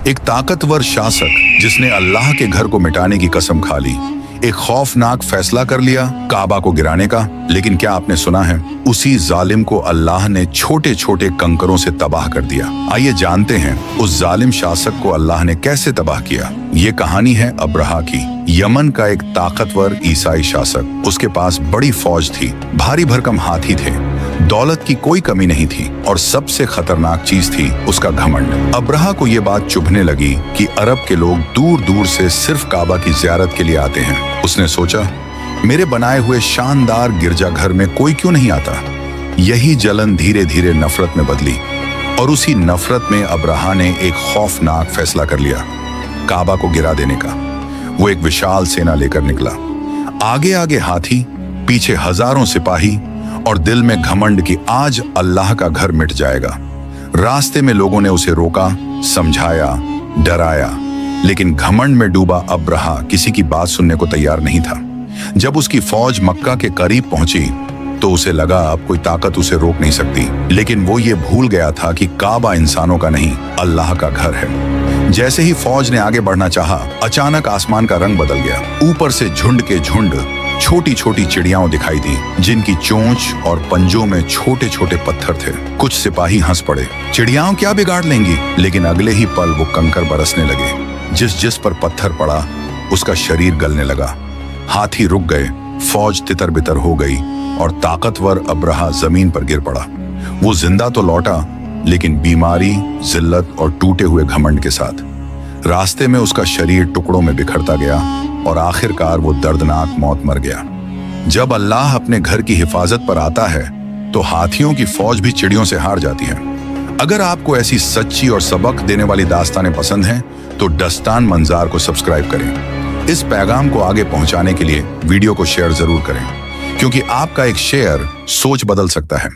एक ताकतवर शासक जिसने अल्लाह के घर को मिटाने की कसम खा ली, एक खौफनाक फैसला कर लिया काबा को गिराने का। लेकिन क्या आपने सुना है, उसी जालिम को अल्लाह ने छोटे छोटे कंकरों से तबाह कर दिया। आइए जानते हैं उस जालिम शासक को अल्लाह ने कैसे तबाह किया। ये कहानी है अब्रहा की। यमन का एक ताकतवर ईसाई शासक, उसके पास बड़ी फौज थी, भारी भरकम हाथी थे, दौलत की कोई कमी नहीं थी और सबसे खतरनाक चीज थी उसका घमंड। अब्रहा को ये बात चुभने लगी कि अरब के लोग दूर दूर से सिर्फ काबा की ज़ियारत के लिए आते हैं। उसने सोचा, मेरे बनाए हुए शानदार गिरजाघर में कोई क्यों नहीं आता। यही जलन धीरे धीरे नफरत में बदली और उसी नफरत में अब्रहा ने एक खौफनाक फैसला कर लिया, काबा को गिरा देने का। वो एक विशाल सेना लेकर निकला, आगे आगे हाथी, पीछे हजारों सिपाही और दिल में घमंड कि आज अल्लाह का घर मिट जाएगा। रास्ते में लोगों ने उसे रोका, समझाया, डराया, लेकिन घमंड में डूबा अब्रहा किसी की बात सुनने को तैयार नहीं था। जब उसकी फौज मक्का के करीब पहुंची तो उसे लगा अब कोई ताकत उसे रोक नहीं सकती। लेकिन वो ये भूल गया था कि काबा इंसानों का नहीं, अल्लाह का घर है। जैसे ही फौज ने आगे बढ़ना चाहा, अचानक आसमान का रंग बदल गया। ऊपर से झुंड के झुंड छोटी छोटी चिड़ियाओं दिखाई दी, जिनकी चोंच और पंजों में छोटे छोटे पत्थर थे। कुछ सिपाही हंस पड़े, चिड़ियाओं क्या बिगाड़ लेंगी। लेकिन अगले ही पल वो कंकर बरसने लगे। जिस जिस पर पत्थर पड़ा उसका शरीर गलने लगा। हाथी रुक गए, फौज तितर बितर हो गई और ताकतवर अब्रहा जमीन पर गिर पड़ा। वो जिंदा तो लौटा, लेकिन बीमारी, जिल्लत और टूटे हुए घमंड के साथ। रास्ते में उसका शरीर टुकड़ों में बिखरता गया और आखिरकार वो दर्दनाक मौत मर गया। जब अल्लाह अपने घर की हिफाजत पर आता है तो हाथियों की फौज भी चिड़ियों से हार जाती है। अगर आपको ऐसी सच्ची और सबक देने वाली दास्तानें पसंद हैं तो दस्तान मंजार को सब्सक्राइब करें। इस पैगाम को आगे पहुंचाने के लिए वीडियो को शेयर जरूर करें, क्योंकि आपका एक शेयर सोच बदल सकता है।